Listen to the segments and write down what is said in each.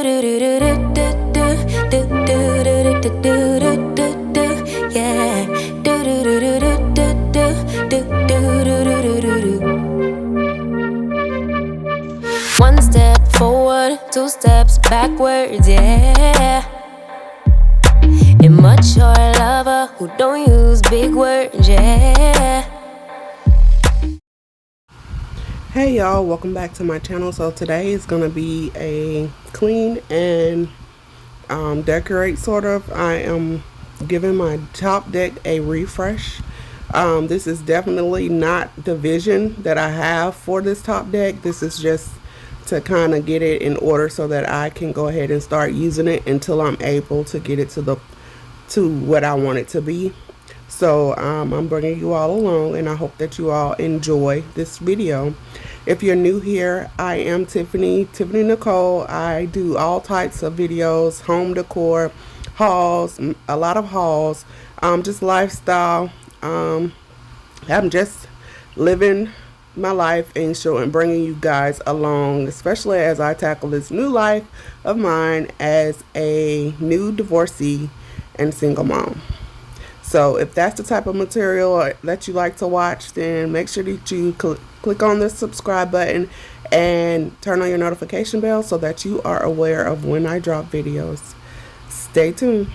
One step forward, two steps backwards, yeah. Immature lover who don't use big words, yeah. Hey y'all, welcome back to my channel. So today is gonna be a clean and decorate sort of. I am giving my top deck a refresh. This is definitely not the vision that I have for this top deck. This is just to kind of get it in order so that I can go ahead and start using it until I'm able to get it to what I want it to be. So I'm bringing you all along, and I hope that you all enjoy this video. If you're new here, I am Tiffany Nicole. I do all types of videos, home decor, hauls, a lot of hauls, just lifestyle. I'm just living my life and bringing you guys along, especially as I tackle this new life of mine as a new divorcee and single mom. So if that's the type of material that you like to watch, then make sure that you click on the subscribe button and turn on your notification bell so that you are aware of when I drop videos. Stay tuned.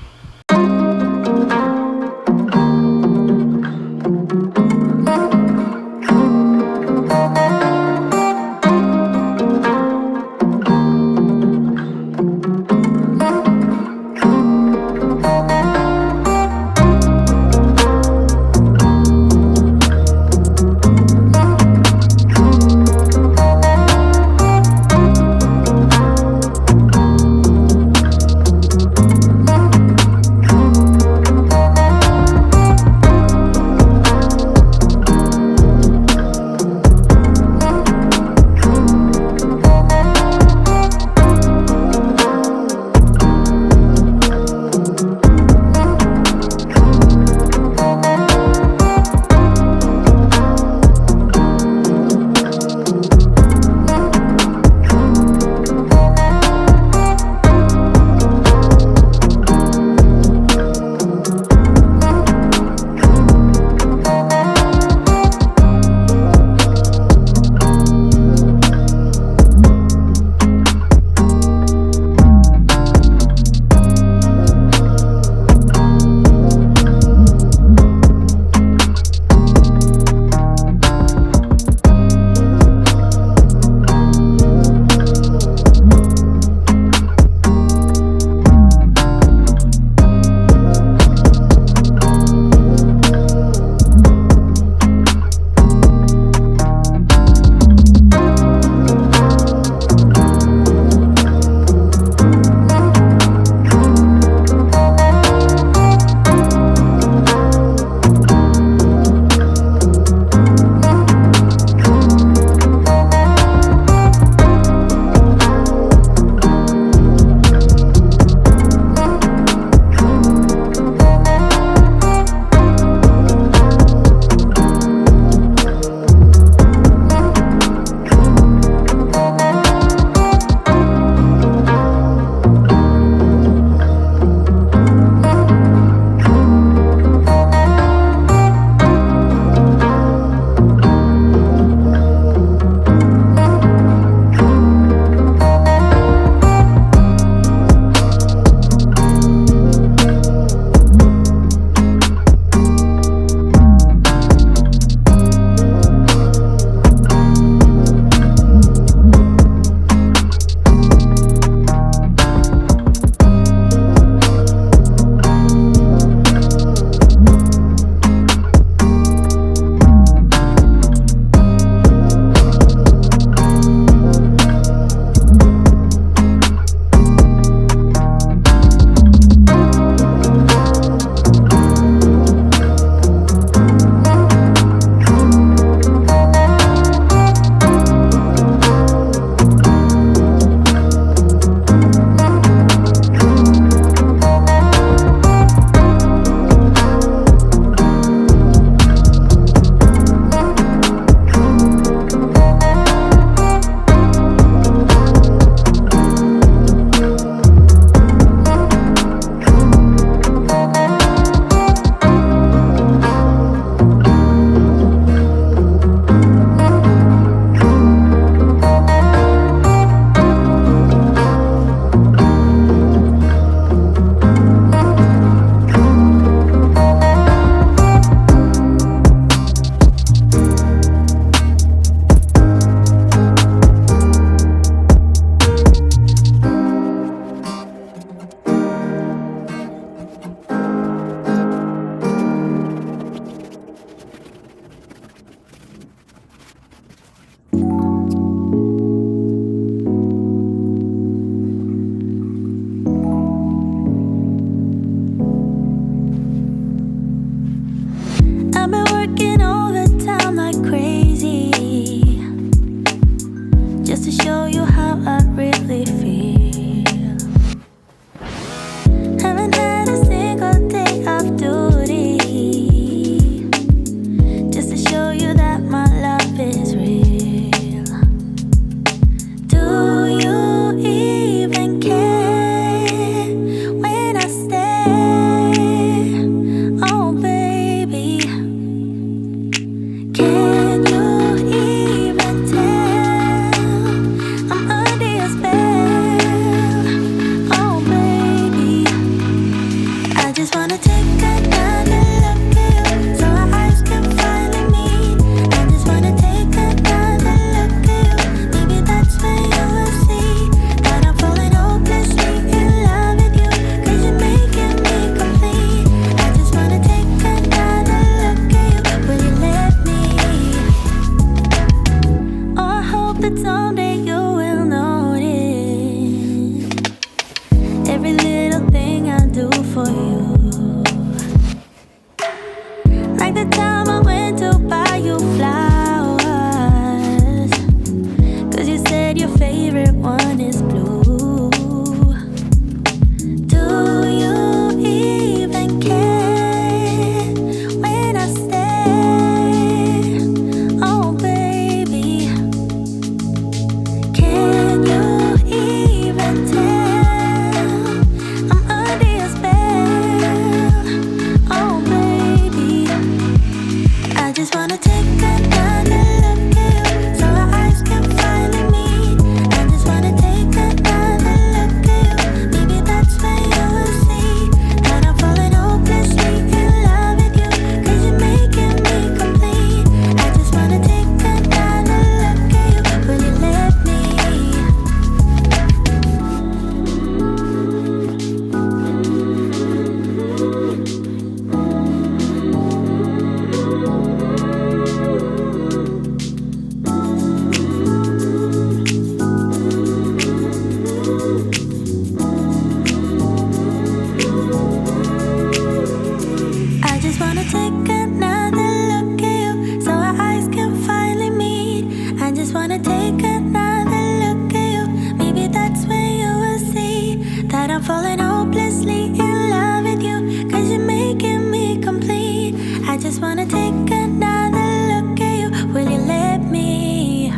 I'm falling hopelessly in love with you, 'cause you're making me complete. I just wanna take another look at you. Will you let me?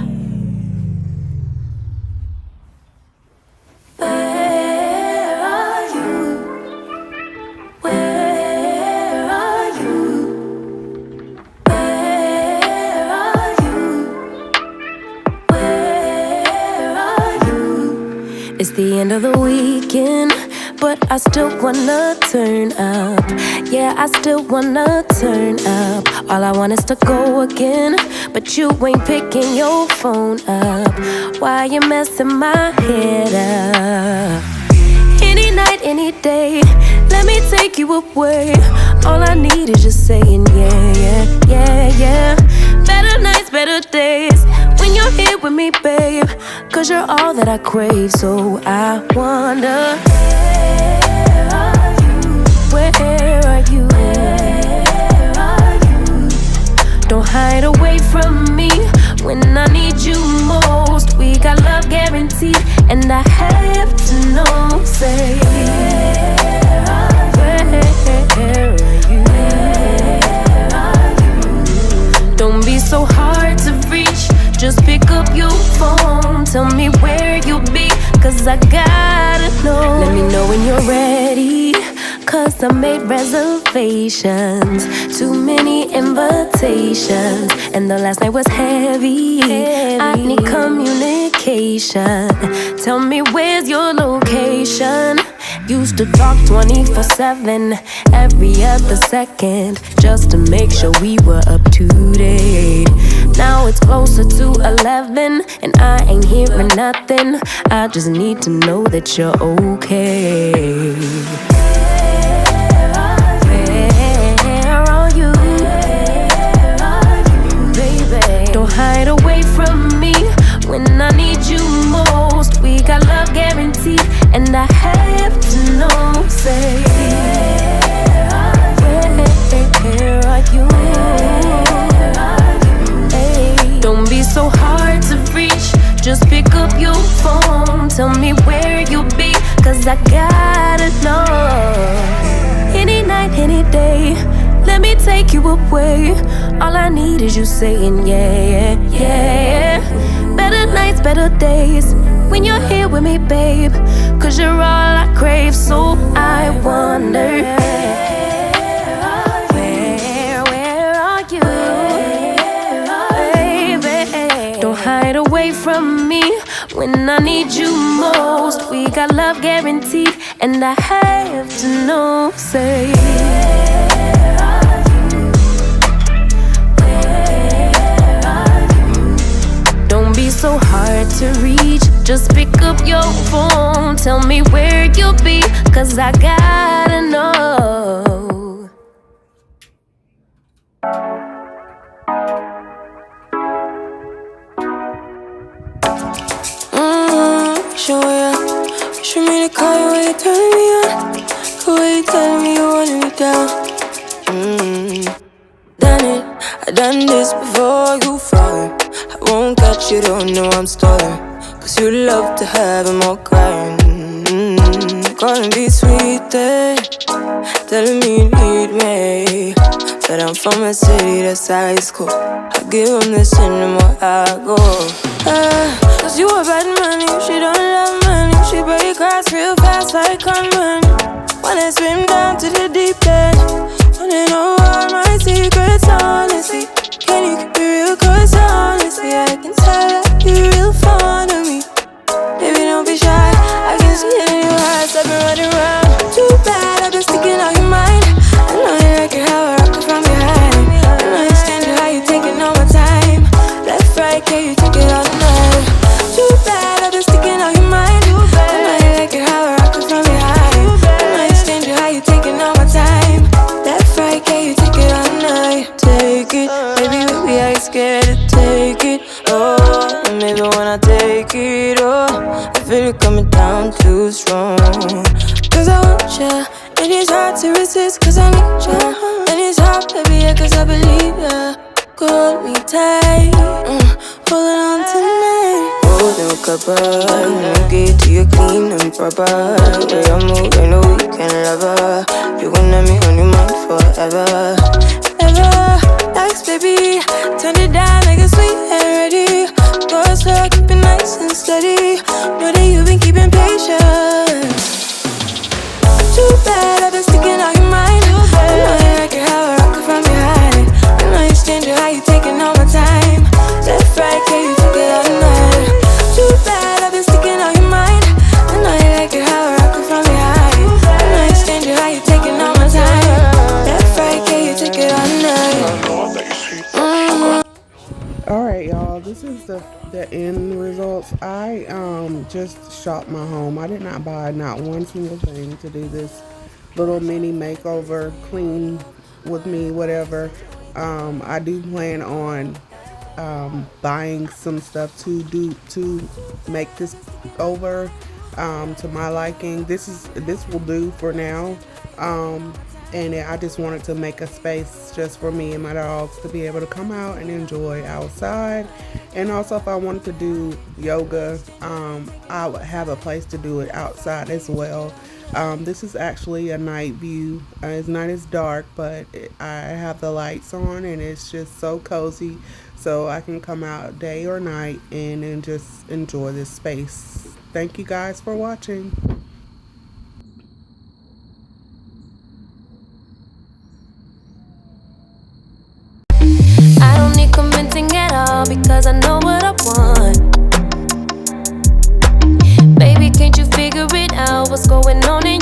Where are you? Where are you? Where are you? Where are you? It's the end of the weekend, but I still wanna turn up. Yeah, I still wanna turn up. All I want is to go again, but you ain't picking your phone up. Why you messing my head up? Any night, any day, let me take you away. All I need is just saying yeah, yeah, yeah, yeah. Better nights, better days, when you're here with me, babe, 'cause you're all that I crave. So I wonder, where are you? Where are you? Where are you? Don't hide away from me when I need you most. We got love guaranteed, and I have to know, say, where are you? Where are you? Don't be so hard to reach, just pick up your phone. Tell me where you'll be, 'cause I gotta know. Let me know when you're ready, 'cause I made reservations. Too many invitations, and the last night was heavy. I need communication. Tell me where's your location. Used to talk 24/7, every other second, just to make sure we were up to date. Now it's closer to 11, and I ain't hearing nothing. I just need to know that you're okay. Don't hide away from me when I need you most. We got love guaranteed, and I have to know, say, where are you? Hey, don't be so hard to reach, just pick up your phone. Tell me where you'll be, 'cause I gotta know. Any night, any day, let me take you away. All I need is you saying yeah, yeah, yeah. Better nights, better days, when you're here with me, babe, 'cause you're all I crave. So I wonder, where are you? Baby, don't hide away from me when I need you most. We got love guaranteed, and I have to know, say, so hard to reach, just pick up your phone. Tell me where you'll be, 'cause I gotta know. Show ya, show me the call you when you turn me on. Cool way you telling me you wanted me down. Done it, I done this before you falling. I won't catch you, don't know I'm stalling, 'cause you love to have them all crying. Calling me sweet, telling me you need me. But I'm from a city that's high school. I give them this and the more I go. 'Cause you a bad money, she don't love money. She break hearts real fast like conman. Wanna swim down to the deep end, wanna know all my secrets, honestly. Can you keep it real? 'Cause honestly, I can tell that you're real fond of me. Baby, don't be shy, I can see it in your eyes. I've been running around, too bad I've been sticking out your mind. I know you like it how I rock it from behind. I know you stand it how you taking all my time. Left, right, can you take it all night? Too bad I've been sticking out your mind. I know you like it how I rock it from behind. I know you stand it how you taking all my time. Left, right, can you take it all night? Take it, baby, with me I ain't scared to take it. Oh, and maybe when I take it, oh, I feel it coming down too strong. 'Cause I want ya, and it's hard to resist, 'cause I need ya. And it's hard, baby, yeah, 'cause I believe ya. Hold me tight, holding on tonight. Oh, no cover. When you get to your clean and proper. Way I move, I know you can love her. You gon' have me on your mind forever. Ever, thanks baby. Turn it down like a sweet and ready. Go slow, keep it nice and steady. Know that you've been keeping patience. Too bad I've been sticking out your mind. I know you like it how I rock it from behind. I know you stand it how you taking all my time. Left, right, can you take it all night? Too bad I've been sticking out your mind. I know you like it how I rock it from behind. I know you stand it how you taking all my time. Left, right, can you take it all night? Alright, y'all, this is the end results. I just shopped my home. I did not buy not one single thing to do this little mini makeover, clean with me, whatever. I do plan on buying some stuff to make this over to my liking. This will do for now. And I just wanted to make a space just for me and my dogs to be able to come out and enjoy outside. And also, if I wanted to do yoga, I would have a place to do it outside as well. This is actually a night view. It's not as dark, but I have the lights on and it's just so cozy. So I can come out day or night and just enjoy this space. Thank you guys for watching. I don't need convincing at all because I know what I want. Baby, can't you figure it out? What's going on in